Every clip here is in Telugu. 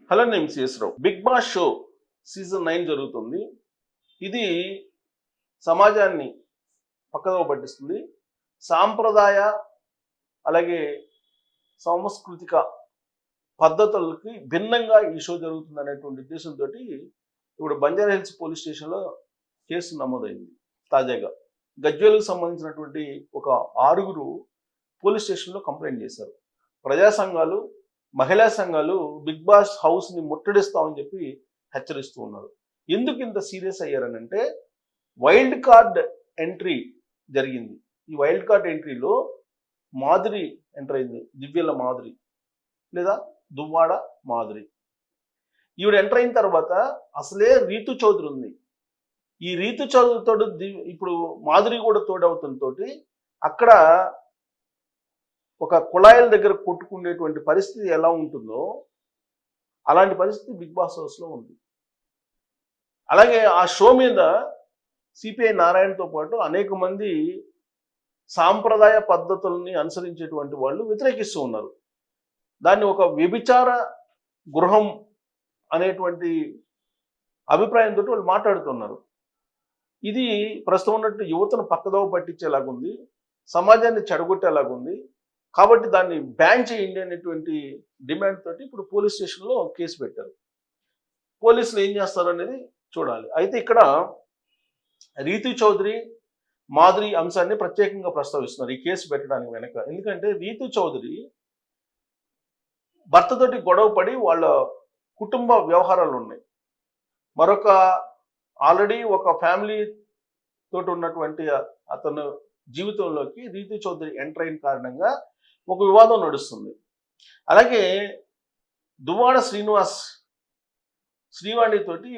హలో, నేను సిఎస్ రావు. బిగ్ బాస్ షో సీజన్ 9 జరుగుతుంది. ఇది సమాజాన్ని పక్కదోవ పట్టిస్తుంది. సాంప్రదాయ అలాగే సాంస్కృతిక పద్ధతులకి భిన్నంగా ఈ షో జరుగుతుంది అనేటువంటి ఉద్దేశంతో ఇప్పుడు బంజారా హిల్స్ పోలీస్ స్టేషన్లో కేసు నమోదైంది. తాజాగా గజ్వేల్కు సంబంధించినటువంటి ఒక 6 పోలీస్ స్టేషన్లో కంప్లైంట్ చేశారు. ప్రజా సంఘాలు, మహిళా సంఘాలు బిగ్ బాస్ హౌస్ని ముట్టడిస్తామని చెప్పి హెచ్చరిస్తూ ఉన్నారు. ఎందుకు ఇంత సీరియస్ అయ్యారనంటే, వైల్డ్ కార్డ్ ఎంట్రీ జరిగింది. ఈ వైల్డ్ కార్డ్ ఎంట్రీలో మాధురి ఎంటర్ అయింది. దివ్యల మాధురి లేదా దువ్వాడ మాధురి. ఈవిడ ఎంటర్ అయిన తర్వాత అసలే రీతు చౌదరి ఉంది. ఈ రీతు చౌదరితో ఇప్పుడు మాధురి కూడా తోడవుతుంతో అక్కడ ఒక కుళాయిల దగ్గర కొట్టుకునేటువంటి పరిస్థితి ఎలా ఉంటుందో అలాంటి పరిస్థితి బిగ్ బాస్ హౌస్లో ఉంది. అలాగే ఆ షో మీద సిపిఐ నారాయణతో పాటు అనేక మంది సాంప్రదాయ పద్ధతుల్ని అనుసరించేటువంటి వాళ్ళు వ్యతిరేకిస్తూ ఉన్నారు. దాన్ని ఒక వ్యభిచార గృహం అనేటువంటి అభిప్రాయంతో వాళ్ళు మాట్లాడుతున్నారు. ఇది ప్రస్తుతం ఉన్నట్టు యువతను పక్కదోవ పట్టించేలాగుంది, సమాజాన్ని చెడగొట్టేలాగుంది. కాబట్టి దాన్ని బ్యాన్ చేయండి అనేటువంటి డిమాండ్ తోటి ఇప్పుడు పోలీస్ స్టేషన్లో కేసు పెట్టారు. పోలీసులు ఏం చేస్తారు అనేది చూడాలి. అయితే ఇక్కడ రీతు చౌదరి, మాధురి అంశాన్ని ప్రత్యేకంగా ప్రస్తావిస్తున్నారు ఈ కేసు పెట్టడానికి వెనక. ఎందుకంటే రీతు చౌదరి భర్తతోటి గొడవ పడి వాళ్ళ కుటుంబ వ్యవహారాలు ఉన్నాయి. మరొక ఆల్రెడీ ఒక ఫ్యామిలీ తోటి ఉన్నటువంటి అతను జీవితంలోకి రీతు చౌదరి ఎంటర్ అయిన కారణంగా ఒక వివాదం నడుస్తుంది. అలాగే దువ్వాడ శ్రీవాణి తోటి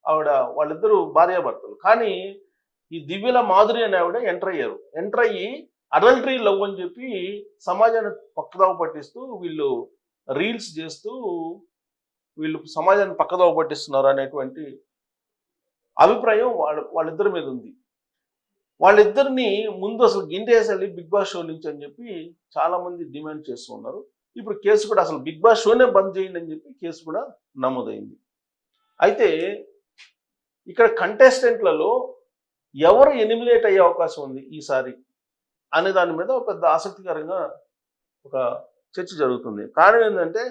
ఆవిడ వాళ్ళిద్దరూ భార్యాభర్తలు. కానీ ఈ దివ్యల మాధురి అనే ఆవిడ ఎంటర్ అయ్యి అడల్టరీ లవ్ అని చెప్పి సమాజాన్ని పక్కదోవ పట్టిస్తూ వీళ్ళు రీల్స్ చేస్తూ వీళ్ళు సమాజాన్ని పక్కదోవ పట్టిస్తున్నారు అనేటువంటి అభిప్రాయం వాళ్ళిద్దరి మీద ఉంది. వాళ్ళిద్దరిని ముందు అసలు గింటేసాలి బిగ్ బాస్ షో నుంచి అని చెప్పి చాలా మంది డిమాండ్ చేస్తూ ఉన్నారు. ఇప్పుడు కేసు కూడా అసలు బిగ్ బాస్ షోనే బంద్ చేయండి అని చెప్పి కేసు కూడా నమోదైంది. అయితే ఇక్కడ కంటెస్టెంట్లలో ఎవరు ఎలిమినేట్ అయ్యే అవకాశం ఉంది ఈసారి అనే దాని మీద ఒక పెద్ద ఆసక్తికరంగా ఒక చర్చ జరుగుతుంది. కారణం ఏంటంటే,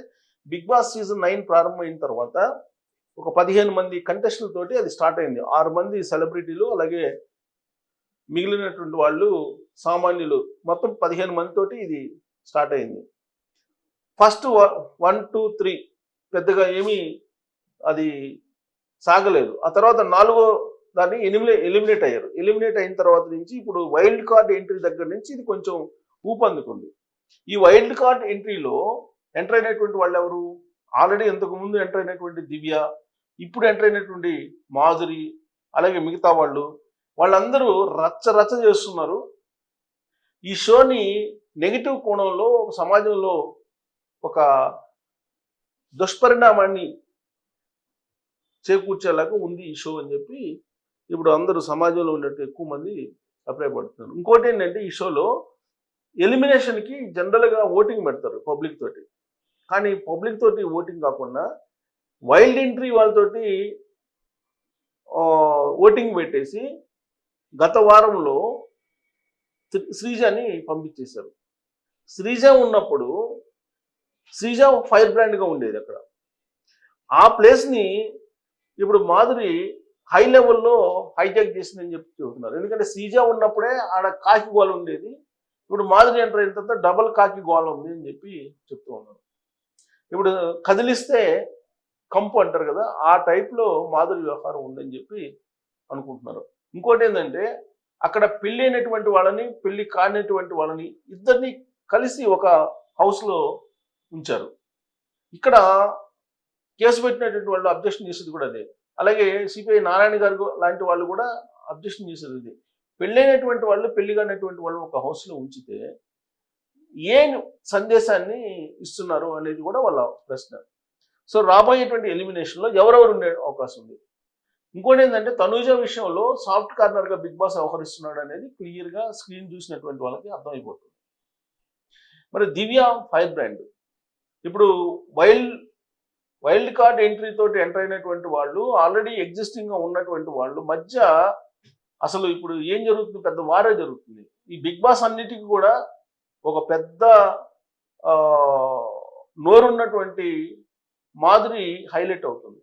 బిగ్ బాస్ సీజన్ 9 ప్రారంభమైన తర్వాత ఒక 15 మంది కంటెస్టెంట్లతోటి అది స్టార్ట్ అయింది. 6 మంది సెలబ్రిటీలు, అలాగే మిగిలినటువంటి వాళ్ళు సామాన్యులు, మొత్తం 15 మందితోటి ఇది స్టార్ట్ అయింది. ఫస్ట్ 1, 2, 3 పెద్దగా ఏమీ అది సాగలేదు. ఆ తర్వాత 4వ దాన్ని ఎలిమినేట్ అయ్యారు. ఎలిమినేట్ అయిన తర్వాత నుంచి ఇప్పుడు వైల్డ్ కార్డ్ ఎంట్రీ దగ్గర నుంచి ఇది కొంచెం ఊపందుకుంది. ఈ వైల్డ్ కార్డ్ ఎంట్రీలో ఎంటర్ అయినటువంటి వాళ్ళు ఎవరు? ఆల్రెడీ ఇంతకు ముందు ఎంటర్ అయినటువంటి దివ్య, ఇప్పుడు ఎంటర్ అయినటువంటి మాధురి, అలాగే మిగతా వాళ్ళందరూ రచ్చ చేస్తున్నారు. ఈ షోని నెగిటివ్ కోణంలో సమాజంలో ఒక దుష్పరిణామాన్ని చేకూర్చేలాగా ఉంది ఈ షో అని చెప్పి ఇప్పుడు అందరూ సమాజంలో ఉన్నట్టు ఎక్కువ మంది అభిప్రాయపడుతున్నారు. ఇంకోటి ఏంటంటే, ఈ షోలో ఎలిమినేషన్కి జనరల్గా ఓటింగ్ పెడతారు పబ్లిక్ తోటి. కానీ పబ్లిక్ తోటి ఓటింగ్ కాకుండా వైల్డ్ ఎంట్రీ వాళ్ళతోటి ఓటింగ్ పెట్టేసి గత వారంలో శ్రీజని పంపించేశారు. శ్రీజ ఉన్నప్పుడు శ్రీజ ఫైర్ బ్రాండ్గా ఉండేది అక్కడ. ఆ ప్లేస్ని ఇప్పుడు మాధురి హై లెవెల్లో హైజాక్ చేసిందని చెప్పి చెబుతున్నారు. ఎందుకంటే శ్రీజ ఉన్నప్పుడే ఆడ కాకి గోల ఉండేది, ఇప్పుడు మాధురి ఎంటర్ అయిన తర్వాత డబల్ కాకి గోల ఉంది అని చెప్పి చెప్తూ ఉన్నారు. ఇప్పుడు కదిలిస్తే కంపు అంటారు కదా, ఆ టైప్లో మాధురి వ్యవహారం ఉందని చెప్పి అనుకుంటున్నారు. ఇంకోటి ఏంటంటే, అక్కడ పెళ్ళి అయినటువంటి వాళ్ళని, పెళ్లి కానిటువంటి వాళ్ళని ఇద్దరిని కలిసి ఒక హౌస్లో ఉంచారు. ఇక్కడ కేసు పెట్టినటువంటి వాళ్ళు అబ్జెక్షన్ చేసేది కూడా అదే. అలాగే సిపిఐ నారాయణ గారు లాంటి వాళ్ళు కూడా అబ్జెక్షన్ చేసేది ఇది. పెళ్ళైనటువంటి వాళ్ళు, పెళ్లి కానిటువంటి వాళ్ళు ఒక హౌస్లో ఉంచితే ఏ సందేశాన్ని ఇస్తున్నారు అనేది కూడా వాళ్ళ ప్రశ్న. సో రాబోయేటువంటి ఎలిమినేషన్లో ఎవరెవరు ఉండే అవకాశం ఉంది. ఇంకోటి ఏంటంటే, తనూజ విషయంలో సాఫ్ట్ కార్నర్గా బిగ్ బాస్ వ్యవహరిస్తున్నాడు అనేది క్లియర్గా స్క్రీన్ చూసినటువంటి వాళ్ళకి అర్థమైపోతుంది. మరి దివ్య ఫైర్ బ్రాండ్ ఇప్పుడు వైల్డ్ వైల్డ్ కార్డ్ ఎంట్రీ తోటి ఎంటర్ అయినటువంటి వాళ్ళు ఆల్రెడీ ఎగ్జిస్టింగ్గా ఉన్నటువంటి వాళ్ళు మధ్య అసలు ఇప్పుడు ఏం జరుగుతుంది, పెద్ద వారే జరుగుతుంది. ఈ బిగ్ బాస్ అన్నిటికీ కూడా ఒక పెద్ద నోరున్నటువంటి మాధురి హైలైట్ అవుతుంది.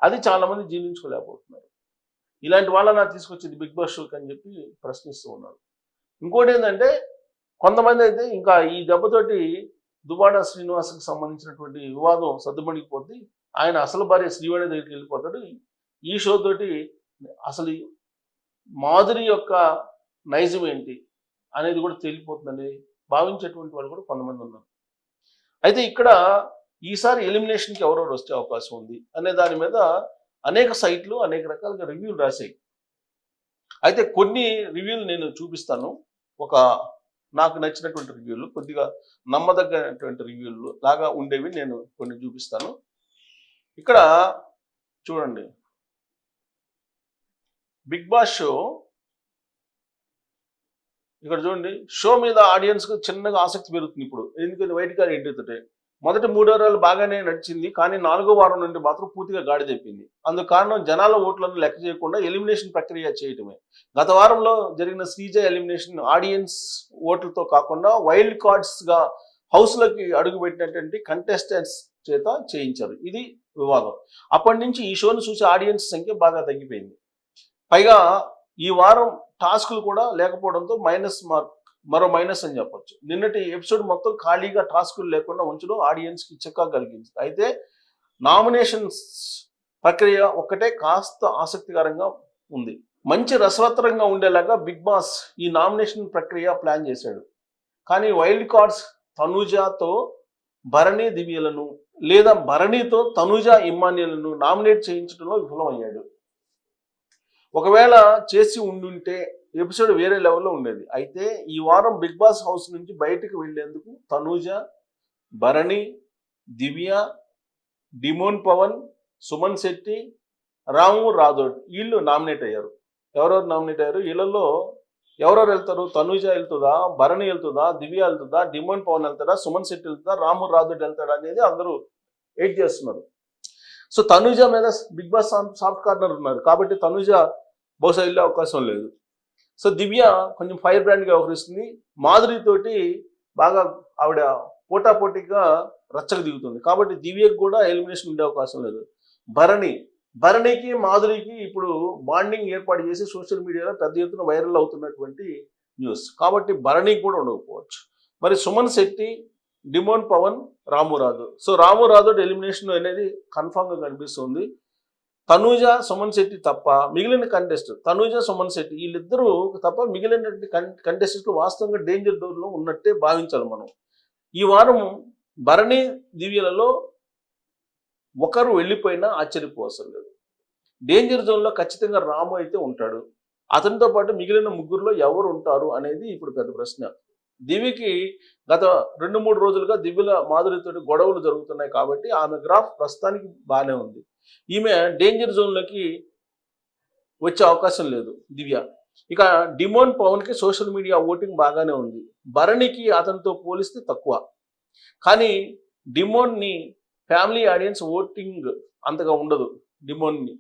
అది చాలామంది జీర్ణించుకోలేకపోతున్నారు. ఇలాంటి వాళ్ళని తీసుకొచ్చింది బిగ్ బాస్ షోకి అని చెప్పి ప్రశ్నిస్తూ ఉన్నారు. ఇంకోటి ఏంటంటే కొంతమంది అయితే ఇంకా ఈ దెబ్బతోటి దుబాడా శ్రీనివాస్కి సంబంధించినటువంటి వివాదం సద్దుమణిగిపోద్ది, ఆయన అసలు భార్య శ్రీవాణి దగ్గరికి వెళ్ళిపోతాడు, ఈ షో తోటి అసలు మాధురి యొక్క నైజం ఏంటి అనేది కూడా తేలిపోతుందని భావించేటువంటి వాళ్ళు కూడా కొంతమంది ఉన్నారు. అయితే ఇక్కడ ఈసారి ఎలిమినేషన్కి ఎవరెవరు వచ్చే అవకాశం ఉంది అనే దాని మీద అనేక సైట్లు అనేక రకాలుగా రివ్యూలు రాశాయి. అయితే కొన్ని రివ్యూలు నేను చూపిస్తాను. ఒక నాకు నచ్చినటువంటి రివ్యూలు, కొద్దిగా నమ్మదగినటువంటి రివ్యూలు లాగా ఉండేవి నేను కొన్ని చూపిస్తాను. ఇక్కడ చూడండి, బిగ్ బాస్ షో ఇక్కడ చూడండి, షో మీద ఆడియన్స్కి చిన్నగా ఆసక్తి పెరుగుతుంది ఇప్పుడు. ఎందుకంటే వైట్ కార్డ్ ఎంట్రీతోటే మొదటి 3 వారాలు బాగానే నడిచింది, కానీ 4వ వారం నుండి మాత్రం పూర్తిగా గాడి తెప్పింది. అందుకు కారణం జనాల ఓట్లను లెక్క చేయకుండా ఎలిమినేషన్ ప్రక్రియ చేయటమే. గత వారంలో జరిగిన శ్రీజ ఎలిమినేషన్ ఆడియన్స్ ఓట్లతో కాకుండా వైల్డ్ కార్డ్స్గా హౌస్లోకి అడుగుపెట్టినటువంటి కంటెస్టెంట్స్ చేత చేయించారు. ఇది వివాదం. అప్పటి నుంచి ఈ షోను చూసే ఆడియన్స్ సంఖ్య బాగా తగ్గిపోయింది. పైగా ఈ వారం టాస్కులు కూడా లేకపోవడంతో మరో మైనస్ అని చెప్పొచ్చు. నిన్నటి ఎపిసోడ్ మొత్తం ఖాళీగా టాస్కులు లేకుండా ఉంచడం ఆడియన్స్కి చిక్కా కలిగింది. అయితే నామినేషన్స్ ప్రక్రియ ఒక్కటే కాస్త ఆసక్తికరంగా ఉంది. మంచి రసవత్తరంగా ఉండేలాగా బిగ్ బాస్ ఈ నామినేషన్ ప్రక్రియ ప్లాన్ చేశాడు. కానీ వైల్డ్ కార్డ్స్ తనుజాతో భరణి దివ్యలను లేదా భరణితో తనుజ ఇమ్మాన్యులను నామినేట్ చేయించడంలో విఫలమయ్యాడు. ఒకవేళ చేసి ఉండుంటే ఎపిసోడ్ వేరే లెవెల్లో ఉండేది. అయితే ఈ వారం బిగ్ బాస్ హౌస్ నుంచి బయటకు వెళ్లేందుకు తనూజ, భరణి, దివ్య, డిమోన్ పవన్, సుమన్ శెట్టి, రాము రాథోడ్ వీళ్ళు నామినేట్ అయ్యారు. ఎవరెవరు నామినేట్ అయ్యారు? వీళ్ళల్లో ఎవరెవరు వెళ్తారు? తనూజ వెళ్తుందా, భరణి వెళ్తుందా, దివ్య వెళ్తుందా, డిమోన్ పవన్ వెళ్తాడా, సుమన్ శెట్టి వెళ్తుందా, రాము రాథోడ్ వెళ్తాడా అనేది అందరూ వెయిట్ చేస్తున్నారు. సో తనూజ మీద బిగ్ బాస్ సాఫ్ట్ కార్నర్ ఉన్నారు కాబట్టి తనూజ బహుశా వెళ్ళే అవకాశం లేదు. సో దివ్య కొంచెం ఫైర్ బ్రాండ్గా వ్యవహరిస్తుంది. మాధురితోటి బాగా ఆవిడ పోటాపోటీగా రచ్చకు దిగుతుంది కాబట్టి దివ్యకు కూడా ఎలిమినేషన్ ఉండే అవకాశం లేదు. భరణికి మాధురికి ఇప్పుడు బాండింగ్ ఏర్పాటు చేసి సోషల్ మీడియాలో పెద్ద ఎత్తున వైరల్ అవుతున్నటువంటి న్యూస్ కాబట్టి భరణికి కూడా ఉండకపోవచ్చు. మరి సుమన్ శెట్టి, డిమోన్ పవన్, రాము రాథోడ్. సో రాము రాథోడ్ ఎలిమినేషన్ అనేది కన్ఫామ్గా కనిపిస్తుంది. తనూజ, సుమన్ శెట్టి తప్ప మిగిలిన కంటెస్టెంట్, తనూజ, సుమన్ శెట్టి వీళ్ళిద్దరూ తప్ప మిగిలినటువంటి కంటెస్టెంట్లు వాస్తవంగా డేంజర్ డోర్లో ఉన్నట్టే భావించాలి మనం. ఈ వారం భరణి దివ్యలలో ఒకరు వెళ్ళిపోయినా ఆశ్చర్యపోవసరం లేదు. డేంజర్ జోన్లో ఖచ్చితంగా రాము అయితే ఉంటాడు. అతనితో పాటు మిగిలిన ముగ్గురులో ఎవరు ఉంటారు అనేది ఇప్పుడు పెద్ద ప్రశ్న. దివ్యకి గత 2-3 రోజులుగా దివ్యల మాధురితో గొడవలు జరుగుతున్నాయి కాబట్టి ఆమె గ్రాఫ్ ప్రస్తుతానికి బాగానే ఉంది. ఈమె డేంజర్ జోన్లోకి వచ్చే అవకాశం లేదు దివ్య. ఇక డిమోన్ పవన్కి సోషల్ మీడియా ఓటింగ్ బాగానే ఉంది. భరణికి అతనితో పోలిస్తే తక్కువ. కానీ డిమోన్ని ఫ్యామిలీ ఆడియన్స్ ఓటింగ్ అంతగా ఉండదు డిమోన్ని.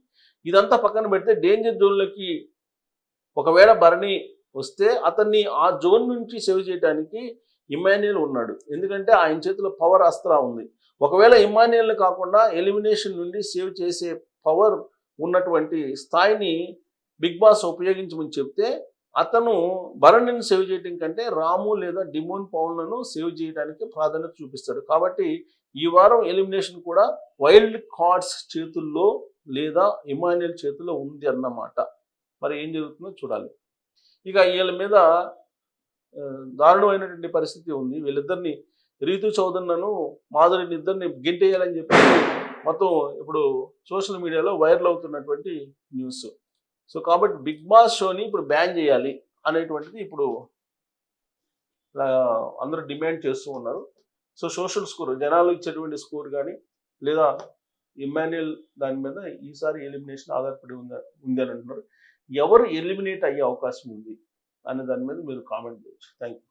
ఇదంతా పక్కన పెడితే డేంజర్ జోన్లోకి ఒకవేళ భరణి వస్తే అతన్ని ఆ జోన్ నుంచి సేవ్ చేయడానికి ఇమ్మాన్యుయల్ ఉన్నాడు. ఎందుకంటే ఆయన చేతిలో పవర్ అస్త్రా ఉంది. ఒకవేళ ఇమ్మాన్యుయల్ని కాకుండా ఎలిమినేషన్ నుండి సేవ్ చేసే పవర్ ఉన్నటువంటి స్థాయిని బిగ్ బాస్ ఉపయోగించమని చెప్తే అతను భరణిని సేవ్ చేయడం కంటే రాము లేదా డిమోన్ పవన్లను సేవ్ చేయడానికి ప్రాధాన్యత చూపిస్తాడు. కాబట్టి ఈ వారం ఎలిమినేషన్ కూడా వైల్డ్ కార్డ్స్ చేతుల్లో లేదా ఇమ్మాన్యుయల్ చేతుల్లో ఉంది అన్నమాట. మరి ఏం జరుగుతుందో చూడాలి. ఇక వీళ్ళ మీద దారుణమైనటువంటి పరిస్థితి ఉంది. వీళ్ళిద్దరిని రీతు చౌదరిను మాధురిని ఇద్దరిని గెంటేయాలని చెప్పి మొత్తం ఇప్పుడు సోషల్ మీడియాలో వైరల్ అవుతున్నటువంటి న్యూస్. సో కాబట్టి బిగ్ బాస్ షోని ఇప్పుడు బ్యాన్ చేయాలి అనేటువంటిది ఇప్పుడు అందరూ డిమాండ్ చేస్తూ ఉన్నారు. సో సోషల్ స్కోర్, జనాలు ఇచ్చేటువంటి స్కోర్ కానీ లేదా ఇమ్మాన్యుయల్ దాని మీద ఈసారి ఎలిమినేషన్ ఆధారపడి ఉంది అని అంటున్నారు. ఎవరు ఎలిమినేట్ అయ్యే అవకాశం ఉంది అనే దాని మీద మీరు కామెంట్ చేయొచ్చు. Thank you.